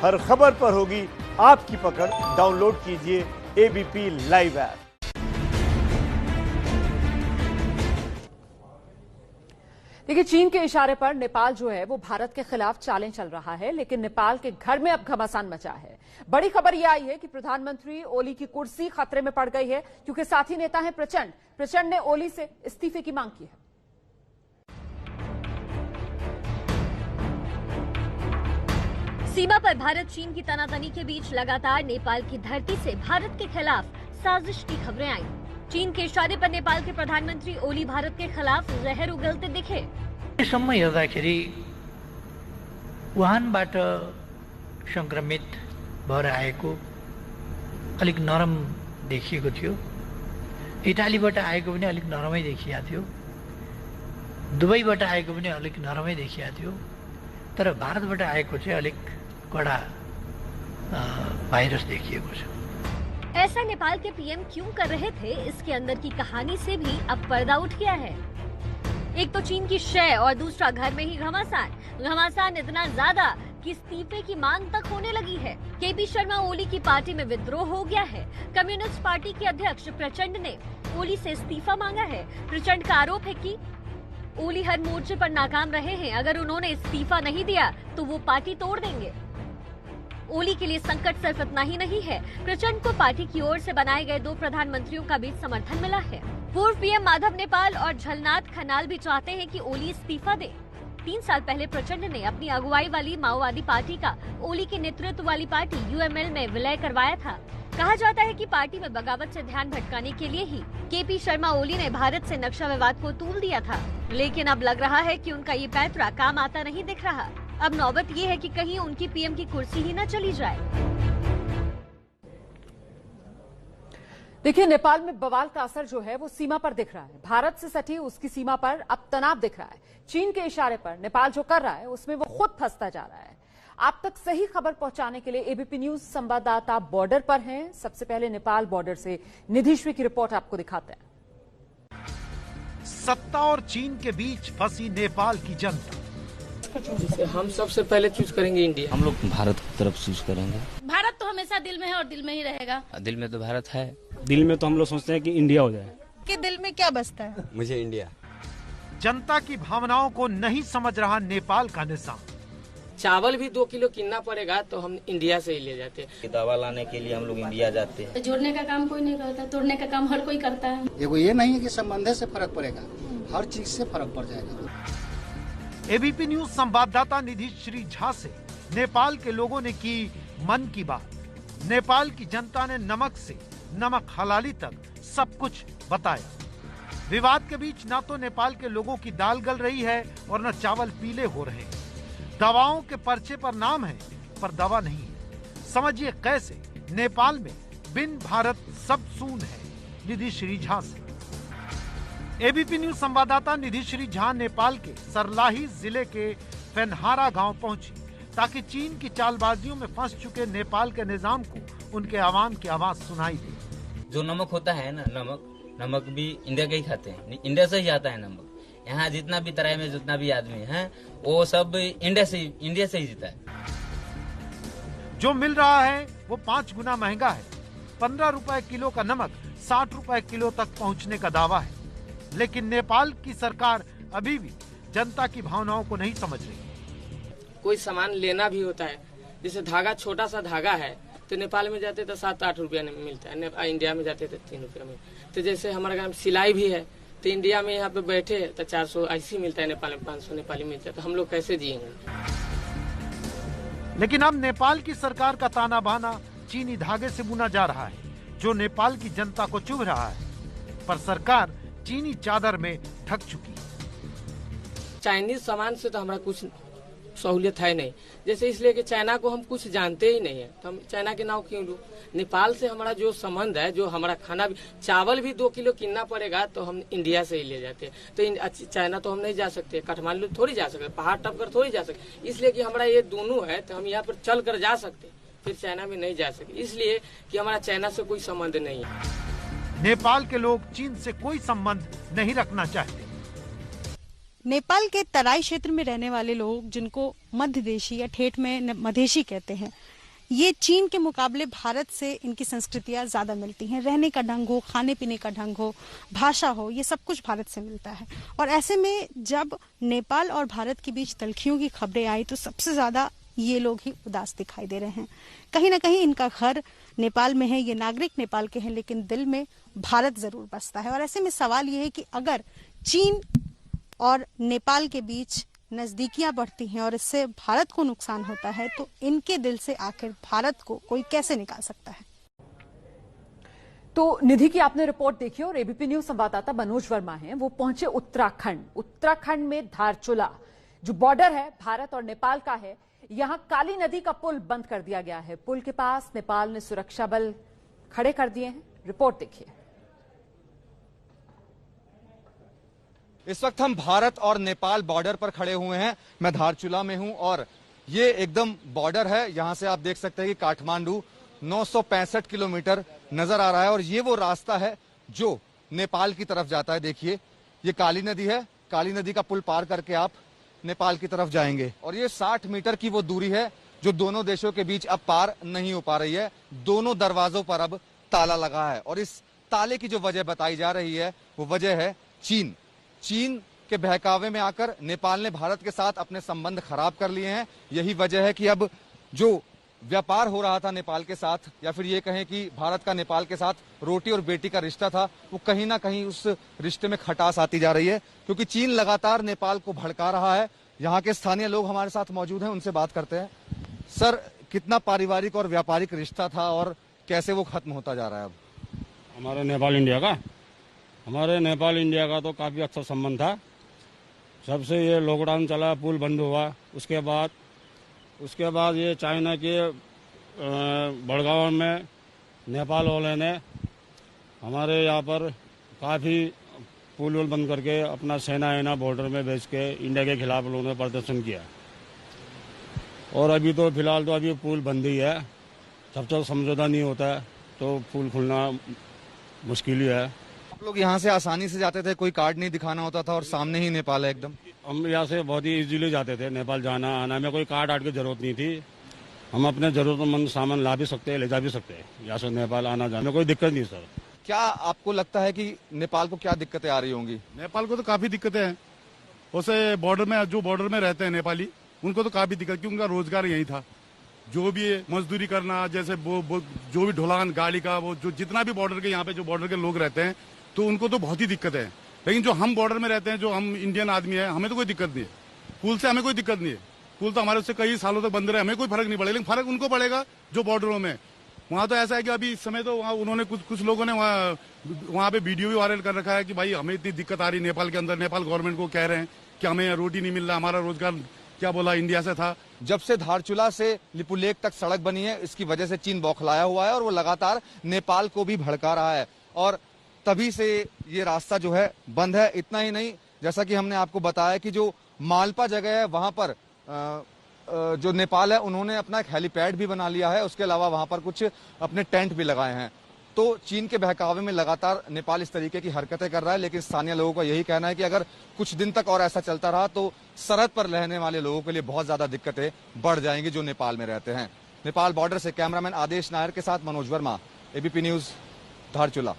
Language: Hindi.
हर खबर पर होगी आपकी पकड़। डाउनलोड कीजिए एबीपी लाइव ऐप। देखिए, चीन के इशारे पर नेपाल जो है वो भारत के खिलाफ चालें चल रहा है, लेकिन नेपाल के घर में अब घमासान मचा है। बड़ी खबर यह आई है कि प्रधानमंत्री ओली की कुर्सी खतरे में पड़ गई है, क्योंकि साथी नेता हैं प्रचंड ने ओली से इस्तीफे की मांग की है। सीमा पर भारत चीन की तनातनी के बीच लगातार नेपाल की धरती से भारत के खिलाफ साजिश की खबरें आई। चीन के इशारे पर नेपाल के प्रधानमंत्री ओली भारत के खिलाफ जहर उगलते दिखे। सम्म हेर्दाखेरि वुहानबाट संक्रमित भएर आएको अलिक नरम देखिएको थियो। इटालीबाट आएको पनि अलिक नरमै देखिएको थियो। दुबईबाट आएको पनि अलिक नरमै देखिएको थियो। तर भारतबाट आएको चाहिँ अलिक कडा भाइरस देखिएको छ। ऐसा नेपाल के पीएम क्यों कर रहे थे, इसके अंदर की कहानी से भी अब पर्दा उठ गया है। एक तो चीन की शय और दूसरा घर में ही घमासान इतना ज्यादा कि इस्तीफे की मांग तक होने लगी है। केपी शर्मा ओली की पार्टी में विद्रोह हो गया है। कम्युनिस्ट पार्टी के अध्यक्ष प्रचंड ने ओली से इस्तीफा मांगा है। प्रचंड का आरोप है कि ओली हर मोर्चे पर नाकाम रहे हैं। अगर उन्होंने इस्तीफा नहीं दिया तो वो पार्टी तोड़ देंगे। ओली के लिए संकट सिर्फ इतना ही नहीं है, प्रचंड को पार्टी की ओर से बनाए गए 2 प्रधानमंत्रियों का भी समर्थन मिला है। पूर्व पीएम माधव नेपाल और झलनाथ खनाल भी चाहते हैं कि ओली इस्तीफा दे। 3 साल पहले प्रचंड ने अपनी अगुवाई वाली माओवादी पार्टी का ओली के नेतृत्व वाली पार्टी यूएमएल में विलय करवाया था। कहा जाता है कि पार्टी में बगावत से ध्यान भटकाने के लिए ही केपी शर्मा ओली ने भारत से नक्शा विवाद को तूल दिया था, लेकिन अब लग रहा है कि उनका ये पैंतरा काम आता नहीं दिख रहा। अब नौबत ये है कि कहीं उनकी पीएम की कुर्सी ही न चली जाए। देखिए, नेपाल में बवाल का असर जो है वो सीमा पर दिख रहा है। भारत से सटी उसकी सीमा पर अब तनाव दिख रहा है। चीन के इशारे पर नेपाल जो कर रहा है उसमें वो खुद फंसता जा रहा है। आप तक सही खबर पहुंचाने के लिए एबीपी न्यूज संवाददाता बॉर्डर पर हैं। सबसे पहले नेपाल बॉर्डर से निधि श्री की रिपोर्ट आपको दिखाते हैं। सत्ता और चीन के बीच फंसी नेपाल की जनता। हम सबसे पहले चूज करेंगे इंडिया। हम लोग भारत की तरफ चूज करेंगे। भारत तो हमेशा दिल में है और दिल में ही रहेगा। दिल में तो भारत है। दिल में तो हम लोग सोचते हैं कि इंडिया हो जाए। कि दिल में क्या बसता है? मुझे इंडिया। जनता की भावनाओं को नहीं समझ रहा नेपाल का निजाम। चावल भी 2 किलो किनना पड़ेगा तो हम इंडिया से ही ले जाते हैं। दवा लाने के लिए हम लोग इंडिया जाते हैं। जोड़ने का काम कोई नहीं करता, तोड़ने का काम हर कोई करता है। ये नहीं है कि संबंध से फर्क पड़ेगा, हर चीज से फर्क पड़ जाएगा। एबीपी न्यूज संवाददाता निधि श्री झा से नेपाल के लोगों ने की मन की बात। नेपाल की जनता ने नमक से नमक हलाली तक सब कुछ बताया। विवाद के बीच न तो नेपाल के लोगों की दाल गल रही है और न चावल पीले हो रहे हैं। दवाओं के पर्चे पर नाम है पर दवा नहीं है। समझिए कैसे नेपाल में बिन भारत सब सून है। निधि श्री झा से एबीपी न्यूज संवाददाता निधि श्री झा नेपाल के सरलाही जिले के फेनहारा गांव पहुंची ताकि चीन की चालबाजियों में फंस चुके नेपाल के निजाम को उनके आवाम की आवाज सुनाई दे। जो नमक होता है ना, नमक भी इंडिया का ही खाते हैं। इंडिया से ही आता है नमक। यहाँ जितना भी तराई में जितना भी आदमी है वो सब इंडिया से ही जीता है। जो मिल रहा है वो 5 गुना महंगा है। 15 रुपए किलो का नमक 60 रुपए किलो तक पहुँचने का दावा है। लेकिन नेपाल की सरकार अभी भी जनता की भावनाओं को नहीं समझ रही। कोई सामान लेना भी होता है, जैसे धागा, छोटा सा धागा है तो नेपाल में जाते तो 7-8 रुपया में मिलता है, इंडिया में जाते तो 3 रुपया में। तो जैसे हमारे गाँव सिलाई भी है तो इंडिया में यहाँ पे बैठे तो 400 ऐसी मिलता है, नेपाल में 500 नेपाली मिलता है। तो हम लोग कैसे जिएंगे? लेकिन अब नेपाल की सरकार का ताना बाना चीनी धागे से बुना जा रहा है, जो नेपाल की जनता को चुभ रहा है। पर सरकार चीनी चादर में ढक चुकी है। चाइनीज सामान से तो हमारा कुछ सहूलियत है नहीं, जैसे इसलिए कि चाइना को हम कुछ जानते ही नहीं है तो हम चाइना के नाम क्यों लूं। नेपाल से हमारा जो संबंध है, जो हमारा खाना भी, चावल भी 2 किलो किनना पड़ेगा तो हम इंडिया से ही ले जाते हैं। तो चाइना तो हम नहीं जा सकते, काठमांडू थोड़ी जा सकते, पहाड़ टप कर थोड़ी जा सकते। इसलिए कि हमारा ये दोनों है तो हम यहाँ पर चल कर जा सकते, फिर चाइना में नहीं जा सकते, इसलिए कि हमारा चाइना से कोई संबंध नहीं है। नेपाल के लोग चीन से कोई संबंध नहीं रखना चाहते। नेपाल के तराई क्षेत्र में रहने वाले लोग, जिनको मध्यदेशी या ठेठ में मधेशी कहते हैं, ये चीन के मुकाबले भारत से इनकी संस्कृतियां ज्यादा मिलती हैं। रहने का ढंग हो, खाने पीने का ढंग हो, भाषा हो, ये सब कुछ भारत से मिलता है। और ऐसे में जब नेपाल और भारत के बीच तल्खियों की खबरें आई तो सबसे ज्यादा ये लोग ही उदास दिखाई दे रहे हैं। कहीं ना कहीं इनका घर नेपाल में है, ये नागरिक नेपाल के हैं, लेकिन दिल में भारत जरूर बसता है। और ऐसे में सवाल ये है कि अगर चीन और नेपाल के बीच नजदीकियां बढ़ती हैं और इससे भारत को नुकसान होता है तो इनके दिल से आखिर भारत को कोई कैसे निकाल सकता है। तो निधि की आपने रिपोर्ट देखी और एबीपी न्यूज संवाददाता मनोज वर्मा हैं, वो पहुंचे उत्तराखंड में धारचूला जो बॉर्डर है भारत और नेपाल का है। यहां काली नदी का पुल बंद कर दिया गया है। पुल के पास नेपाल ने सुरक्षा बल खड़े कर दिए हैं। रिपोर्ट देखिए। इस वक्त हम भारत और नेपाल बॉर्डर पर खड़े हुए हैं। मैं धारचूला में हूं और ये एकदम बॉर्डर है। यहां से आप देख सकते हैं कि काठमांडू 965 किलोमीटर नजर आ रहा है और ये वो रास्ता है जो नेपाल की तरफ जाता है। देखिए ये काली नदी है, काली नदी का पुल पार करके आप नेपाल की तरफ जाएंगे और ये 60 मीटर की वो दूरी है जो दोनों देशों के बीच अब पार नहीं हो पा रही है। दोनों दरवाजों पर अब ताला लगा है और इस ताले की जो वजह बताई जा रही है वो वजह है चीन। चीन के बहकावे में आकर नेपाल ने भारत के साथ अपने संबंध खराब कर लिए हैं। यही वजह है कि अब जो व्यापार हो रहा था नेपाल के साथ, या फिर ये कहें कि भारत का नेपाल के साथ रोटी और बेटी का रिश्ता था, वो कहीं ना कहीं उस रिश्ते में खटास आती जा रही है क्योंकि चीन लगातार नेपाल को भड़का रहा है। यहाँ के स्थानीय लोग हमारे साथ मौजूद हैं, उनसे बात करते हैं। सर, कितना पारिवारिक और व्यापारिक रिश्ता था और कैसे वो खत्म होता जा रहा है अब? हमारे नेपाल इंडिया का तो काफी अच्छा संबंध था। सबसे ये लॉकडाउन चला, पुल बंद हुआ, उसके बाद ये चाइना के बड़गांव में नेपाल वाले ने हमारे यहाँ पर काफी पुल वुल बंद करके अपना सेना बॉर्डर में भेज के इंडिया के खिलाफ लोगों ने प्रदर्शन किया। और अभी तो फिलहाल तो अभी पुल बंद ही है। जब तक समझौता नहीं होता है तो पुल खुलना मुश्किल ही है। आप लोग यहाँ से आसानी से जाते थे, कोई कार्ड नहीं दिखाना होता था और सामने ही नेपाल है एकदम? हम यहाँ से बहुत ही इजीली जाते थे नेपाल जाना आना में, कोई कार्ड आर्ट की जरूरत नहीं थी। हम अपने जरूरतमंद सामान ला भी सकते हैं, ले जा भी सकते हैं। यहाँ से नेपाल आना जाने में कोई दिक्कत नहीं सर। क्या आपको लगता है कि नेपाल को क्या दिक्कतें आ रही होंगी? नेपाल को तो काफी दिक्कतें हैं। उसे बॉर्डर में रहते हैं नेपाली, उनको तो काफी दिक्कत, क्योंकि उनका रोजगार यही था। जो भी मजदूरी करना, जैसे वो जो भी ढुलान गाड़ी का, वो जो जितना भी बॉर्डर के यहाँ पे जो बॉर्डर के लोग रहते हैं तो उनको तो बहुत ही दिक्कत है। लेकिन जो हम बॉर्डर में रहते हैं, जो हम इंडियन आदमी है, हमें तो कोई दिक्कत नहीं है। पुल से हमें कोई दिक्कत नहीं है। पुल तो हमारे उससे कई सालों तक बंद रहे, हमें कोई फर्क नहीं पड़ेगा। लेकिन फर्क उनको पड़ेगा जो बॉर्डरों में। वहाँ तो ऐसा है कि अभी इस समय तो वहाँ उन्होंने कुछ लोगों ने वहाँ पे वीडियो भी वायरल कर रखा है कि भाई हमें इतनी दिक्कत आ रही नेपाल के अंदर। नेपाल गवर्नमेंट को कह रहे हैं कि हमें रोटी नहीं मिल रहा, हमारा रोजगार क्या बोला इंडिया से था। जब से धारचूला से लिपुलेख तक सड़क बनी है, इसकी वजह से चीन बौखलाया हुआ है और वो लगातार नेपाल को भी भड़का रहा है और तभी से ये रास्ता जो है बंद है। इतना ही नहीं, जैसा कि हमने आपको बताया कि जो मालपा जगह है वहां पर जो नेपाल है उन्होंने अपना एक हेलीपैड भी बना लिया है। उसके अलावा वहां पर कुछ अपने टेंट भी लगाए हैं। तो चीन के बहकावे में लगातार नेपाल इस तरीके की हरकतें कर रहा है। लेकिन स्थानीय लोगों का यही कहना है कि अगर कुछ दिन तक और ऐसा चलता रहा तो सरहद पर रहने वाले लोगों के लिए बहुत ज्यादा दिक्कतें बढ़ जाएंगी जो नेपाल में रहते हैं। नेपाल बॉर्डर से कैमरामैन आदेश नायर के साथ मनोज वर्मा, एबीपी न्यूज, धारचूला।